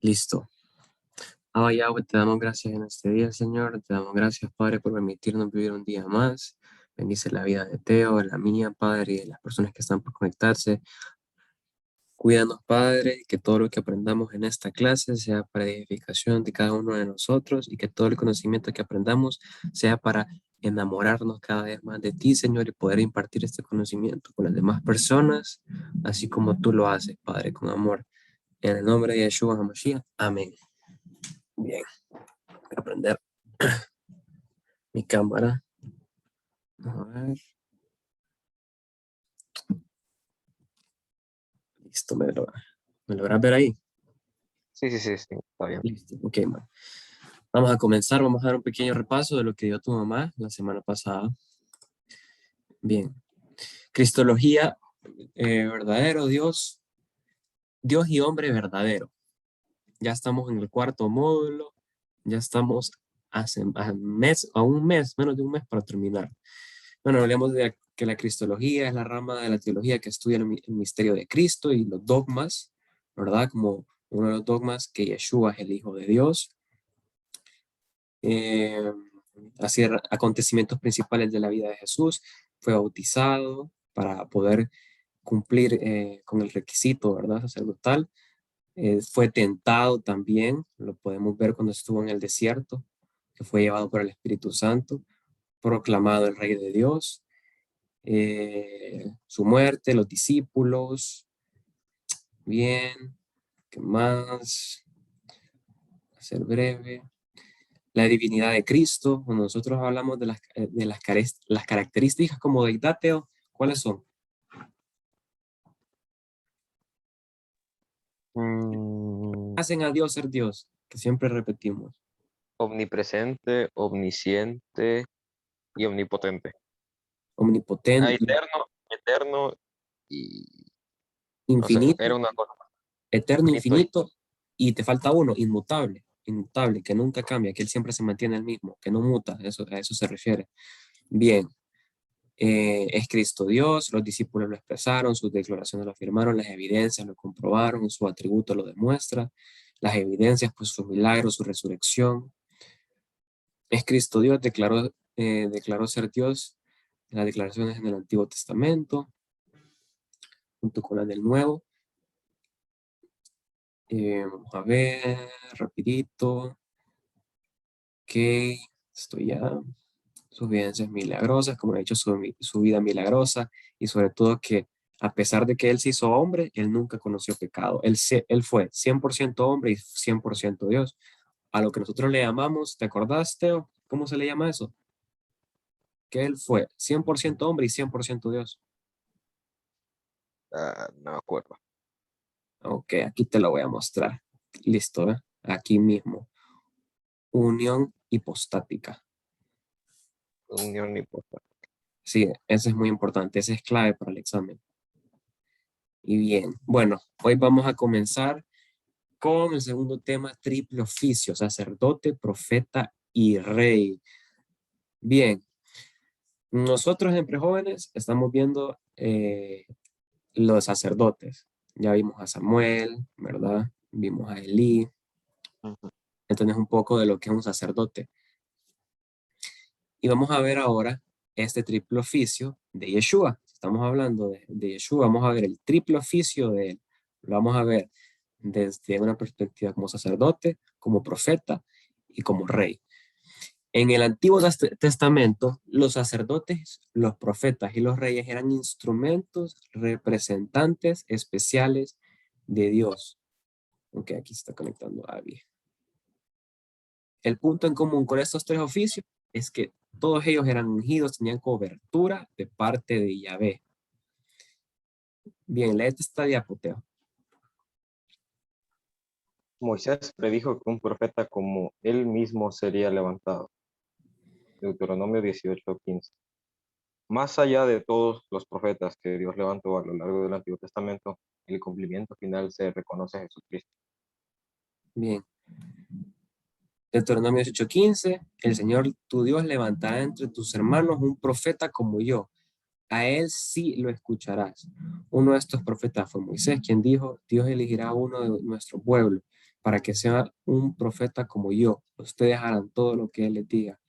Listo. Abba Yahweh, te damos gracias en este día, Señor. Te damos gracias, Padre, por permitirnos vivir un día más. Bendice la vida de Teo, la mía, Padre, y de las personas que están por conectarse. Cuídanos, Padre, y que todo lo que aprendamos en esta clase sea para edificación de cada uno de nosotros y que todo el conocimiento que aprendamos sea para enamorarnos cada vez más de ti, Señor, y poder impartir este conocimiento con las demás personas, así como tú lo haces, Padre, con amor. En el nombre de Yeshua HaMashiach. Amén. Bien, voy a prender mi cámara. A ver. Listo, ¿me logras ver ahí? Sí, está bien. Listo, ok, man. Vamos a comenzar, vamos a dar un pequeño repaso de lo que dio tu mamá la semana pasada. Bien, Cristología, verdadero Dios, Dios y hombre verdadero. Ya estamos en el cuarto módulo, ya estamos a un mes, menos de un mes para terminar. Bueno, hablemos de que la Cristología es la rama de la teología que estudia el misterio de Cristo y los dogmas, ¿verdad? Como uno de los dogmas que Yeshua es el Hijo de Dios. Así, acontecimientos principales de la vida de Jesús, fue bautizado para poder cumplir con el requisito, ¿verdad? Sacerdotal. Fue tentado también, lo podemos ver cuando estuvo en el desierto, que fue llevado por el Espíritu Santo, proclamado el Rey de Dios, su muerte, los discípulos. Bien, ¿qué más? A ser breve. La divinidad de Cristo. Cuando nosotros hablamos de las características como deidad, Teo, ¿cuáles son? Hacen a Dios ser Dios, que siempre repetimos. Omnipresente, omnisciente y omnipotente. Omnipotente, Eterno y no sé, infinito, era una cosa. eterno, Infinito infinito, y te falta uno, inmutable, inmutable, que nunca cambia, que él siempre se mantiene el mismo, que no muta, a eso se refiere. Bien, es Cristo Dios, los discípulos lo expresaron, sus declaraciones lo afirmaron, las evidencias lo comprobaron, su atributo lo demuestra, las evidencias, pues sus milagros, su resurrección. Es Cristo Dios, declaró ser Dios en las declaraciones en el Antiguo Testamento, junto con las del Nuevo. Vamos a ver, rapidito. Ok, estoy ya. Sus evidencias milagrosas, como he dicho, su vida milagrosa, y sobre todo que a pesar de que él se hizo hombre, él nunca conoció pecado. Él fue 100% hombre y 100% Dios. A lo que nosotros le llamamos, ¿te acordás, Teo? ¿Cómo se le llama eso? Que él fue 100% hombre y 100% Dios. no me acuerdo. Ok, aquí te lo voy a mostrar. Listo, ¿eh? Aquí mismo. Unión hipostática. Unión hipostática. Sí, eso es muy importante. Ese es clave para el examen. Y bien, bueno, hoy vamos a comenzar con el segundo tema, triple oficio, sacerdote, profeta y rey. Bien, nosotros en Prejóvenes estamos viendo los sacerdotes. Ya vimos a Samuel, ¿verdad? Vimos a Elí. Entonces un poco de lo que es un sacerdote. Y vamos a ver ahora este triple oficio de Yeshua. Estamos hablando de Yeshua, vamos a ver el triple oficio de él. Lo vamos a ver desde una perspectiva como sacerdote, como profeta y como rey. En el Antiguo Testamento, los sacerdotes, los profetas y los reyes eran instrumentos representantes especiales de Dios. Ok, aquí se está conectando Abby. El punto en común con estos tres oficios es que todos ellos eran ungidos, tenían cobertura de parte de Yahvé. Bien, léete esta diapositiva. Moisés predijo que un profeta como él mismo sería levantado. Deuteronomio 18:15. Más allá de todos los profetas que Dios levantó a lo largo del Antiguo Testamento, el cumplimiento final se reconoce a Jesucristo. Bien. Deuteronomio 18:15, el Señor tu Dios levantará entre tus hermanos un profeta como yo. A él sí lo escucharás. Uno de estos profetas fue Moisés, quien dijo, Dios elegirá a uno de nuestro pueblo para que sea un profeta como yo. Ustedes harán todo lo que él les diga.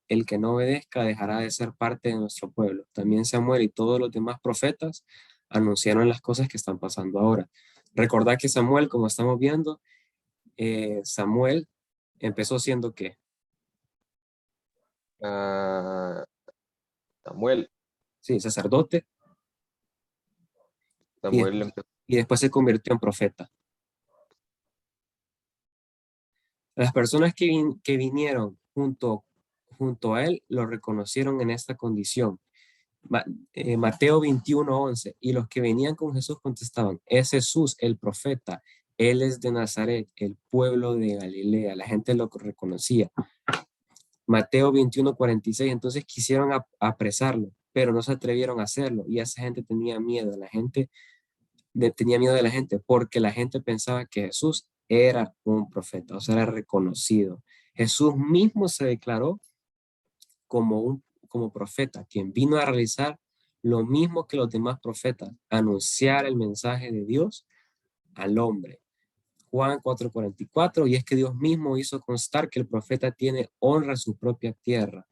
El que no obedezca dejará de ser parte de nuestro pueblo. También Samuel y todos los demás profetas anunciaron las cosas que están pasando ahora. Recordad que Samuel, como estamos viendo, Samuel empezó siendo ¿qué? Ah, Samuel, Sí, sacerdote, y Samuel después, empezó. y después se convirtió en profeta. Las personas que vinieron junto a él lo reconocieron en esta condición. Ma- Mateo 21:11, y los que venían con Jesús contestaban, es Jesús el profeta, él es de Nazaret, el pueblo de Galilea, la gente lo reconocía. Mateo 21:46, entonces quisieron apresarlo, pero no se atrevieron a hacerlo, y esa gente tenía miedo, la gente tenía miedo de la gente, porque la gente pensaba que Jesús era un profeta, o sea, era reconocido. Jesús mismo se declaró como profeta, quien vino a realizar lo mismo que los demás profetas, anunciar el mensaje de Dios al hombre. Juan 4:44, y es que Dios mismo hizo constar que el profeta tiene honra en su propia tierra.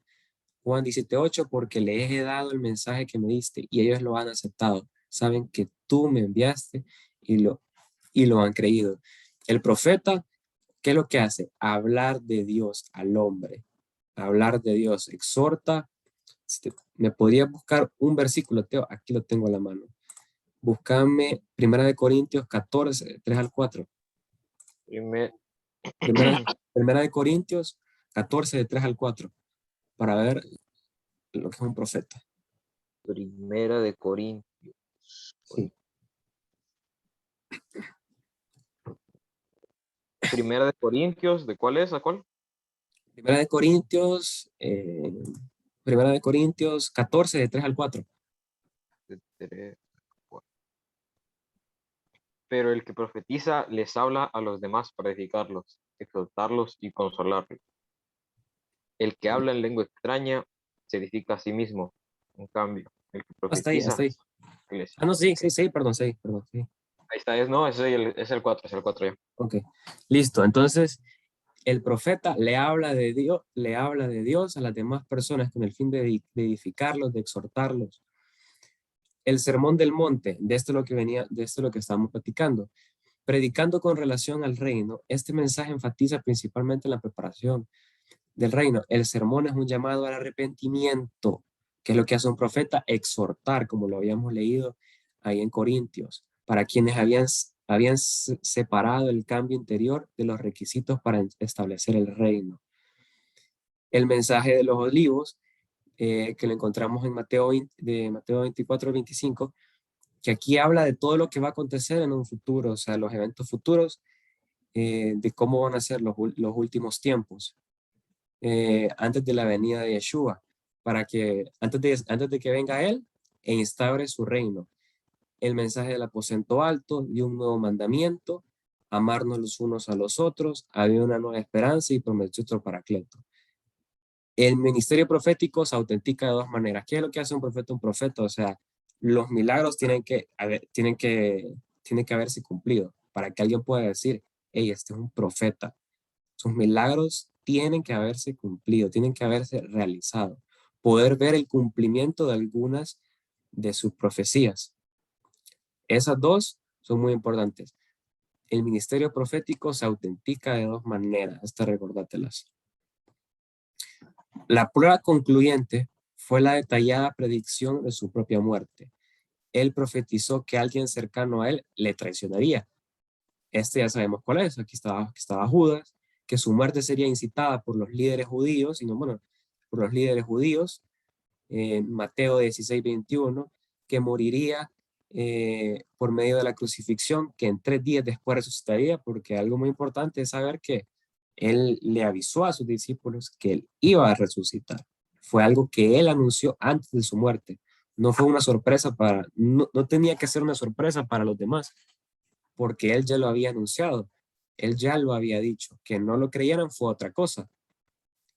Juan 17:8, porque les he dado el mensaje que me diste y ellos lo han aceptado. Saben que tú me enviaste y lo han creído. El profeta, ¿qué es lo que hace? Hablar de Dios al hombre. Hablar de Dios. Exhorta. Me podría buscar un versículo, Teo, aquí lo tengo a la mano. Búscame 1 Corintios 14, 3 al 4. Primer- Primera de Corintios 14, de 3 al 4, para ver lo que es un profeta. Primera de Corintios. Sí. Primera de Corintios, ¿de cuál es? ¿A cuál? Primera de Corintios, Primera de Corintios 14, de 3 al 4. De tres, cuatro. Pero el que profetiza les habla a los demás para edificarlos, exhortarlos y consolarlos. El que habla en lengua extraña se edifica a sí mismo. En cambio, el que Hasta ahí, profetiza, hasta ahí. iglesia. Ah, no, sí, Ok. sí, sí, perdón, sí, perdón, sí. Ahí está, no, es el 4, es el 4 ya. Ok, listo. Entonces, el profeta le habla de Dios a las demás personas con el fin de edificarlos, de exhortarlos. El sermón del monte, de esto es lo que venía, de esto es lo que estamos platicando. Predicando con relación al reino, este mensaje enfatiza principalmente la preparación del reino. El sermón es un llamado al arrepentimiento, que es lo que hace un profeta, exhortar, como lo habíamos leído ahí en Corintios, para quienes habían separado el cambio interior de los requisitos para establecer el reino. El mensaje de los olivos, que lo encontramos en Mateo 24-25, que aquí habla de todo lo que va a acontecer en un futuro, o sea, los eventos futuros, de cómo van a ser los últimos tiempos, antes de la venida de Yeshua, para que antes de que venga Él e instaure su reino. El mensaje del aposento alto de un nuevo mandamiento, amarnos los unos a los otros, había una nueva esperanza y prometió otro paracleto. El ministerio profético se autentica de dos maneras. ¿Qué es lo que hace un profeta? Un profeta, o sea, los milagros tienen que haberse cumplido para que alguien pueda decir, hey, este es un profeta. Sus milagros tienen que haberse cumplido, tienen que haberse realizado. Poder ver el cumplimiento de algunas de sus profecías. Esas dos son muy importantes. El ministerio profético se autentica de dos maneras, hasta recordátelas. La prueba concluyente fue la detallada predicción de su propia muerte. Él profetizó que alguien cercano a él le traicionaría. Este ya sabemos cuál es. Aquí estaba Judas, que su muerte sería incitada por los líderes judíos, por los líderes judíos, Mateo 16:21, que moriría por medio de la crucifixión, que en 3 días después resucitaría, porque algo muy importante es saber que él le avisó a sus discípulos que él iba a resucitar. Fue algo que él anunció antes de su muerte. No fue una sorpresa no tenía que ser una sorpresa para los demás, porque él ya lo había anunciado. Él ya lo había dicho. Que no lo creyeran fue otra cosa.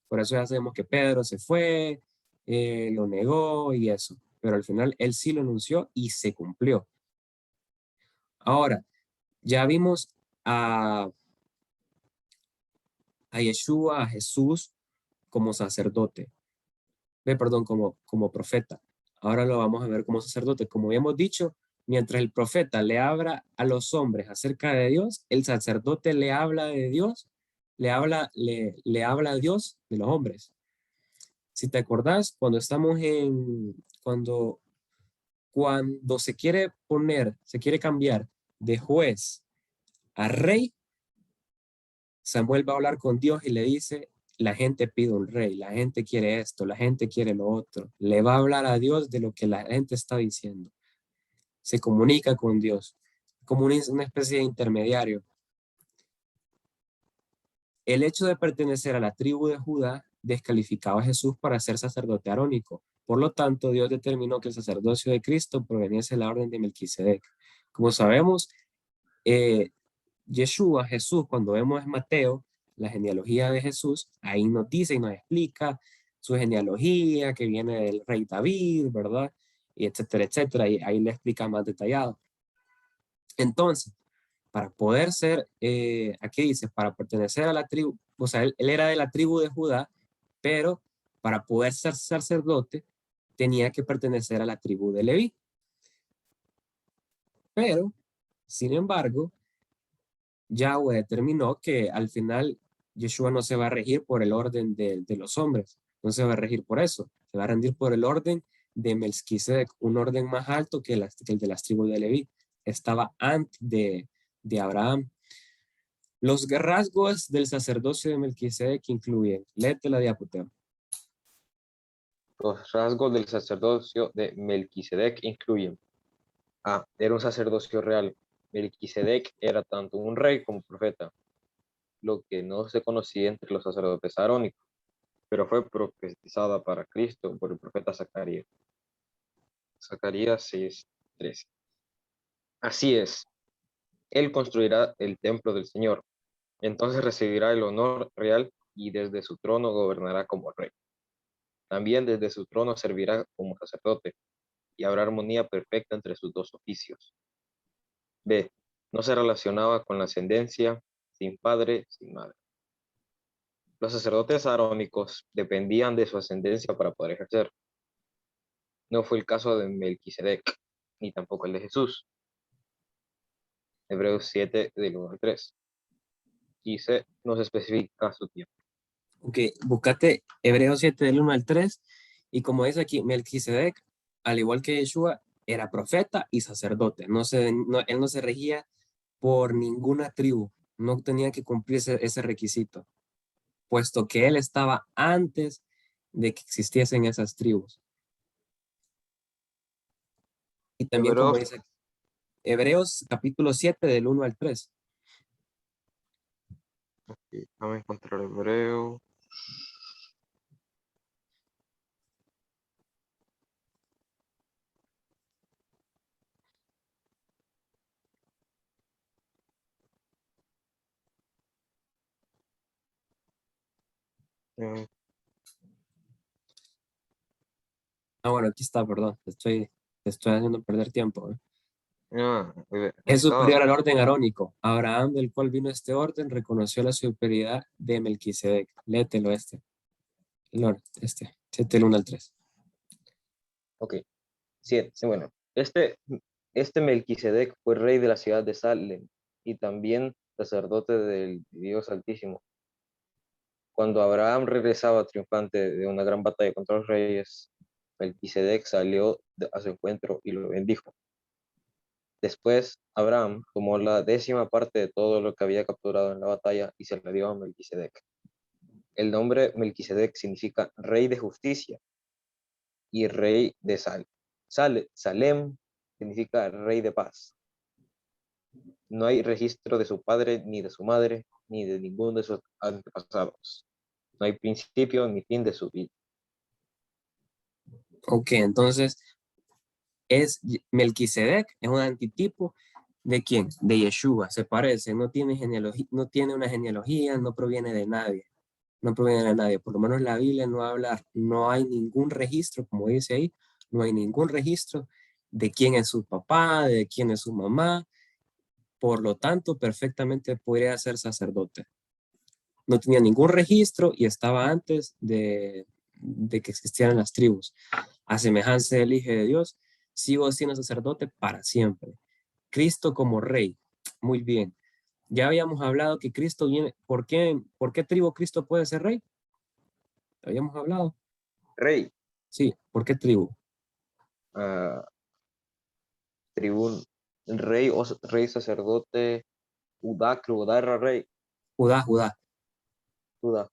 Por eso ya sabemos que Pedro se fue, lo negó y eso. pero al final él sí lo anunció y se cumplió. Ahora, ya vimos a Yeshua, a Jesús, como sacerdote, perdón, como profeta. Ahora lo vamos a ver como sacerdote. Como habíamos dicho, mientras el profeta le habla a los hombres acerca de Dios, el sacerdote le habla de Dios, le habla a Dios de los hombres. Si te acordás, cuando se quiere cambiar de juez a rey, Samuel va a hablar con Dios y le dice, la gente pide un rey, la gente quiere esto, la gente quiere lo otro. Le va a hablar a Dios de lo que la gente está diciendo. Se comunica con Dios, como una especie de intermediario. El hecho de pertenecer a la tribu de Judá descalificaba a Jesús para ser sacerdote arónico. Por lo tanto, Dios determinó que el sacerdocio de Cristo proveniese de la orden de Melquisedec. Como sabemos, Yeshua, Jesús, cuando vemos en Mateo, la genealogía de Jesús, ahí nos dice y nos explica su genealogía, que viene del rey David, ¿verdad? Y etcétera, etcétera, y ahí le explica más detallado. Entonces, para poder ser, aquí dice, para pertenecer a la tribu, o sea, él era de la tribu de Judá, pero para poder ser sacerdote, tenía que pertenecer a la tribu de Leví. Pero, sin embargo, Yahweh determinó que al final Yeshua no se va a regir por el orden de los hombres, no se va a regir por eso, se va a rendir por el orden de Melquisedec, un orden más alto que el de las tribus de Leví. Estaba antes de Abraham. Los rasgos del sacerdocio de Melquisedec incluyen, léete la diapositiva. Los rasgos del sacerdocio de Melquisedec incluyen: A. Era un sacerdocio real. Melquisedec era tanto un rey como profeta, lo que no se conocía entre los sacerdotes arónicos, pero fue profetizada para Cristo por el profeta Zacarías. Zacarías 6:13. Así es, él construirá el templo del Señor, entonces recibirá el honor real y desde su trono gobernará como rey. También desde su trono servirá como sacerdote y habrá armonía perfecta entre sus dos oficios. B. No se relacionaba con la ascendencia, sin padre, sin madre. Los sacerdotes arónicos dependían de su ascendencia para poder ejercer. No fue el caso de Melquisedec, ni tampoco el de Jesús. Hebreos 7, del 1 al 3. Y C. No se especifica su tiempo. Ok, búscate Hebreos 7 del 1 al 3, y como dice aquí, Melquisedec, al igual que Yeshua, era profeta y sacerdote. Él no se regía por ninguna tribu, no tenía que cumplir ese requisito, puesto que él estaba antes de que existiesen esas tribus. Y también como Hebreos, dice Hebreos capítulo 7 del 1 al 3. vamos a encontrar Hebreo. Bueno, aquí está, perdón, te estoy haciendo perder tiempo. Es Estaba, superior al orden arónico. Abraham, del cual vino este orden, reconoció la superioridad de Melquisedec. Léetelo Lord, 7 del 1 al 3. ok, sí, bueno, este Melquisedec fue rey de la ciudad de Salem y también sacerdote del Dios Altísimo. Cuando Abraham regresaba triunfante de una gran batalla contra los reyes, Melquisedec salió a su encuentro y lo bendijo. Después, Abraham tomó la 10ª parte de todo lo que había capturado en la batalla y se la dio a Melquisedec. El nombre Melquisedec significa rey de justicia y rey de Salem significa rey de paz. No hay registro de su padre, ni de su madre, ni de ninguno de sus antepasados. No hay principio ni fin de su vida. Ok, entonces Melquisedec es un antitipo ¿de quién? De Yeshua, se parece, no tiene no tiene una genealogía, no proviene de nadie, no proviene de nadie, por lo menos la Biblia no habla, no hay ningún registro, como dice ahí, No hay ningún registro de quién es su papá, de quién es su mamá. Por lo tanto, perfectamente podría ser sacerdote. No tenía ningún registro y estaba antes de que existieran las tribus. A semejanza del Hijo de Dios, sigo siendo sacerdote para siempre. Cristo como rey. Muy bien. Ya habíamos hablado que Cristo viene. ¿Por qué tribu Cristo puede ser rey? Habíamos hablado. Rey, Sí, ¿por qué tribu? ah, tribún, rey o rey sacerdote, Judá, creo, Judá era rey. Judá, Judá. Judá,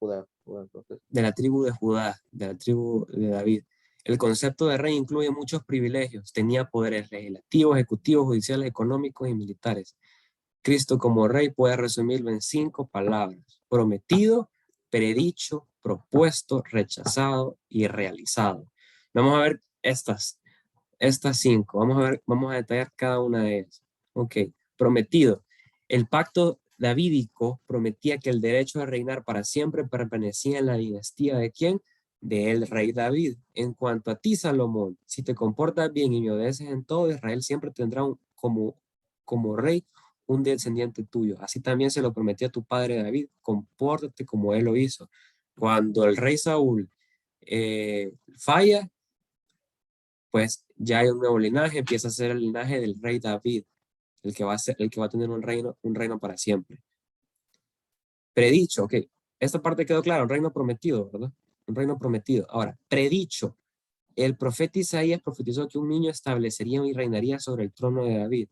entonces. De la tribu de Judá, de la tribu de David. El concepto de rey incluye muchos privilegios. Tenía poderes legislativos, ejecutivos, judiciales, económicos y militares. Cristo como rey puede resumirlo en 5 palabras: prometido, predicho, propuesto, rechazado y realizado. Vamos a ver estas 5. Vamos a detallar cada una de ellas. Ok, prometido. El pacto davídico prometía que el derecho a reinar para siempre permanecía en la dinastía ¿de quién? Del rey David. En cuanto a ti, Salomón, si te comportas bien y me obedeces en todo, Israel siempre tendrá como rey un descendiente tuyo. Así también se lo prometió a tu padre David: compórtate como él lo hizo. Cuando el rey Saúl falla, pues ya hay un nuevo linaje, empieza a ser el linaje del rey David, el que va a tener un reino para siempre. Predicho, ok, esta parte quedó clara, un reino prometido, ¿verdad? Un reino prometido. Ahora, predicho, el profeta Isaías profetizó que un niño establecería y reinaría sobre el trono de David.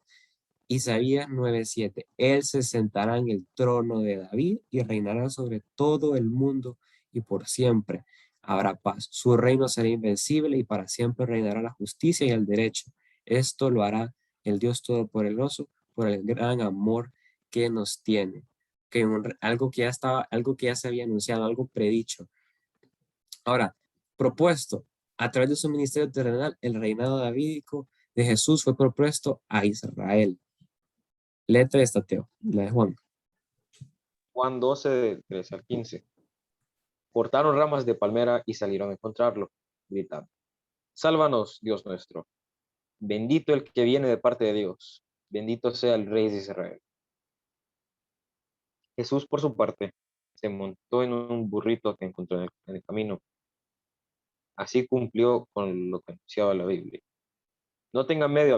Isaías 9:7, él se sentará en el trono de David y reinará sobre todo el mundo y por siempre habrá paz. Su reino será invencible y para siempre reinará la justicia y el derecho. Esto lo hará el Dios Todopoderoso por el gran amor que nos tiene. Que algo que ya se había anunciado, algo predicho. Ahora, propuesto a través de su ministerio terrenal, el reinado davídico de Jesús fue propuesto a Israel. Letra de Estateo, la de Juan. Juan 12, 13 al 15. Cortaron ramas de palmera y salieron a encontrarlo, gritando: Sálvanos, Dios nuestro. Bendito el que viene de parte de Dios. Bendito sea el Rey de Israel. Jesús, por su parte, se montó en un burrito que encontró en el camino. Así cumplió con lo que anunciaba la Biblia. No tengan miedo,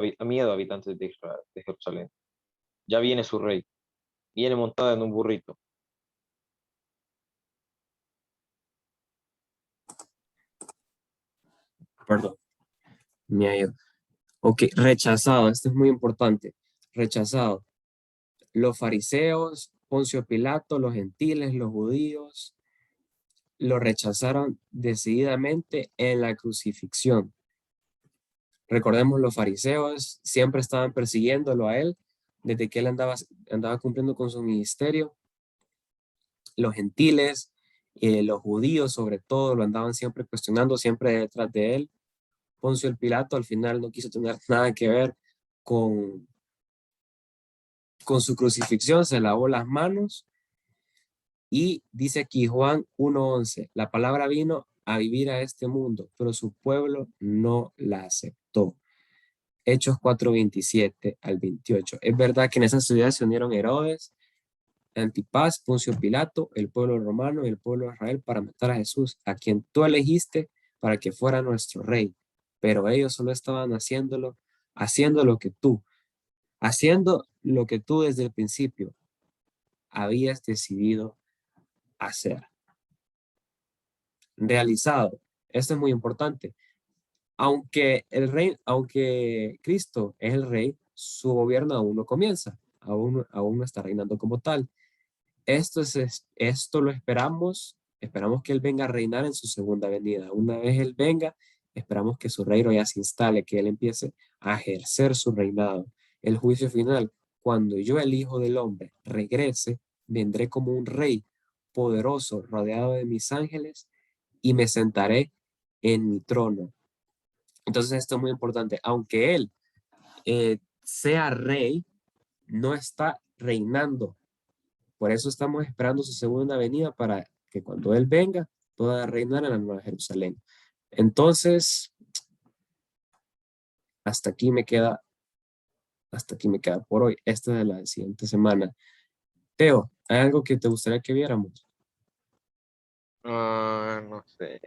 habitantes de Israel, de Jerusalén. Ya viene su rey. Viene montada en un burrito. Perdón, me ha ido. Ok, rechazado, esto es muy importante. Rechazado. Los fariseos, Poncio Pilato, los gentiles, los judíos, lo rechazaron decididamente en la crucifixión. Recordemos, los fariseos siempre estaban persiguiéndolo a él desde que él andaba cumpliendo con su ministerio. Los gentiles, los judíos sobre todo, lo andaban siempre cuestionando, siempre detrás de él. Poncio el Pilato al final no quiso tener nada que ver con, con su crucifixión, se lavó las manos y dice aquí Juan 1:11, la palabra vino a vivir a este mundo, pero su pueblo no la aceptó. Hechos 4:27 al 28. Es verdad que en esa ciudad se unieron Herodes, Antipas, Poncio Pilato, el pueblo romano y el pueblo de Israel para matar a Jesús, a quien tú elegiste para que fuera nuestro rey. Pero ellos solo estaban haciendo lo que tú desde el principio habías decidido hacer. Realizado. Esto es muy importante. Aunque Cristo es el rey, su gobierno aún no comienza, aún no está reinando como tal. Esto lo esperamos que Él venga a reinar en su segunda venida. Una vez Él venga, esperamos que su reino ya se instale, que Él empiece a ejercer su reinado. El juicio final, cuando yo, el Hijo del Hombre, regrese, vendré como un rey poderoso, rodeado de mis ángeles, y me sentaré en mi trono. Entonces esto es muy importante. Aunque Él sea rey, no está reinando. Por eso estamos esperando su segunda venida para que cuando Él venga pueda reinar en la Nueva Jerusalén. Entonces, hasta aquí me queda por hoy. Esta es de la siguiente semana. Teo, ¿hay algo que te gustaría que viéramos? No sé.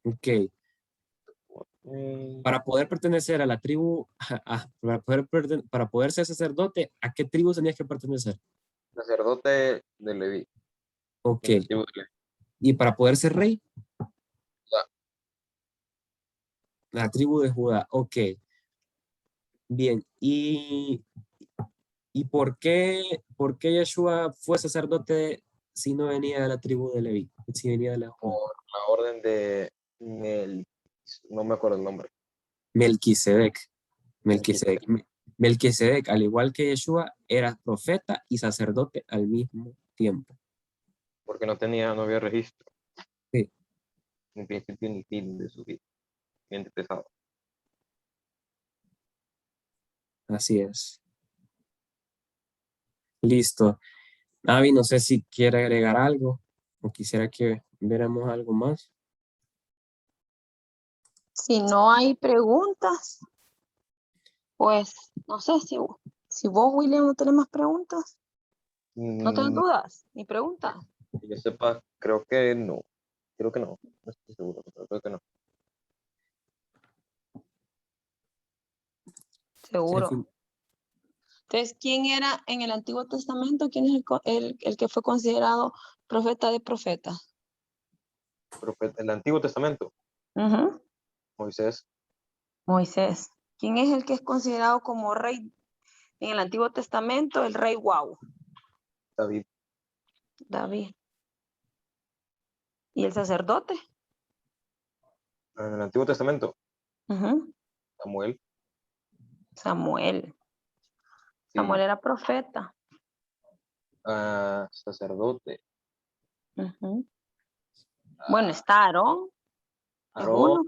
Ok. Mm, Para poder pertenecer a la tribu, para poder ser sacerdote, ¿a qué tribu tenías que pertenecer? Sacerdote de Leví. Ok. En la tribu de Leví. Y para poder ser rey, Ya. la tribu de Judá. Ok. Bien. ¿Y por qué Yeshua fue sacerdote si no venía de la tribu de Leví? Si venía de la Judá. Por la orden de no me acuerdo el nombre. Melquisedec. Melquisedec. Melquisedec, Melquisedec, al igual que Yeshua, era profeta y sacerdote al mismo tiempo. porque no había registro, Sí, ni principio ni fin de su vida. Bien pesado. así es. Listo. Avi, no sé si quiere agregar algo o quisiera que viéramos algo más. Si no hay preguntas, pues no sé si vos, William, no tenés más preguntas. ¿No tenés Mm, dudas ni preguntas? que yo sepa, creo que no. Creo que no. No estoy seguro, pero creo que no. En Seguro. fin, Entonces, ¿quién era en el Antiguo Testamento? ¿Quién es el que fue considerado profeta de profetas? El Antiguo Testamento, Ujú. Moisés, Moisés. ¿Quién es el que es considerado como rey en el Antiguo Testamento? El rey Wow, David, David. ¿Y el sacerdote? en el Antiguo Testamento, Ujú. Samuel, Samuel. Samuel sí, era profeta. sacerdote, Ujú. Bueno, ah, está Aarón, es Aarón, uno.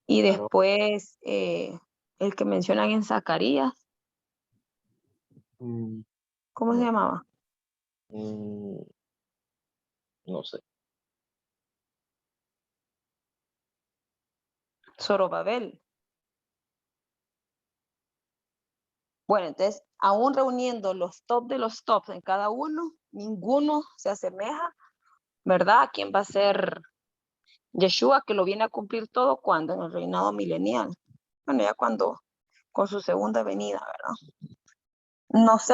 Y Aarón, después el que mencionan en Zacarías, mm, ¿cómo se no, llamaba? mm, no sé, Zorobabel. Bueno, entonces, aún reuniendo los top de los tops en cada uno, ninguno se asemeja, ¿verdad? ¿A quién va a ser Yeshua, que lo viene a cumplir todo cuando? En el reinado milenial. Bueno, ya cuando, con su segunda venida, ¿verdad? No sé,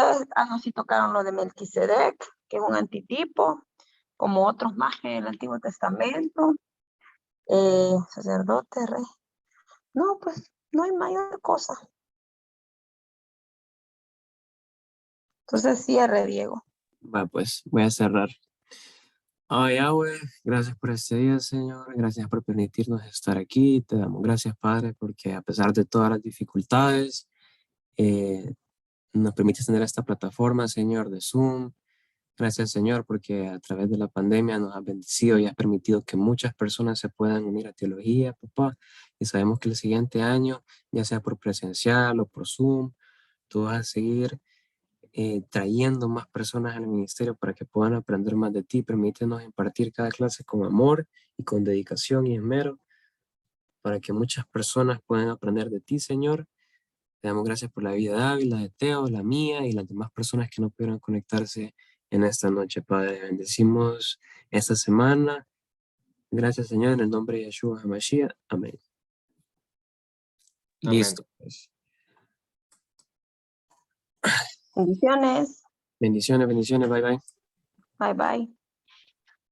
no sé si tocaron lo de Melquisedec, que es un antitipo, como otros más en el Antiguo Testamento, sacerdote, rey. No, pues no hay mayor cosa. Entonces cierre, Diego. va, pues voy a cerrar. Ay, Yahweh, gracias por este día, Señor. Gracias por permitirnos estar aquí. Te damos gracias, Padre, porque a pesar de todas las dificultades, eh, nos permites tener esta plataforma, Señor, de Zoom. Gracias, Señor, porque a través de la pandemia nos has bendecido y has permitido que muchas personas se puedan unir a teología, papá. Y sabemos que el siguiente año, ya sea por presencial o por Zoom, tú vas a seguir trayendo más personas al ministerio para que puedan aprender más de ti. Permítenos impartir cada clase con amor y con dedicación y esmero para que muchas personas puedan aprender de ti, Señor. Te damos gracias por la vida de Ávila, de Teo, la mía y las demás personas que no pudieron conectarse en esta noche, Padre. Bendecimos esta semana. Gracias, Señor, en el nombre de Yeshua HaMashiach. Amén. amén. Listo, pues. Bendiciones. Bendiciones, bendiciones. Bye, bye. Bye bye.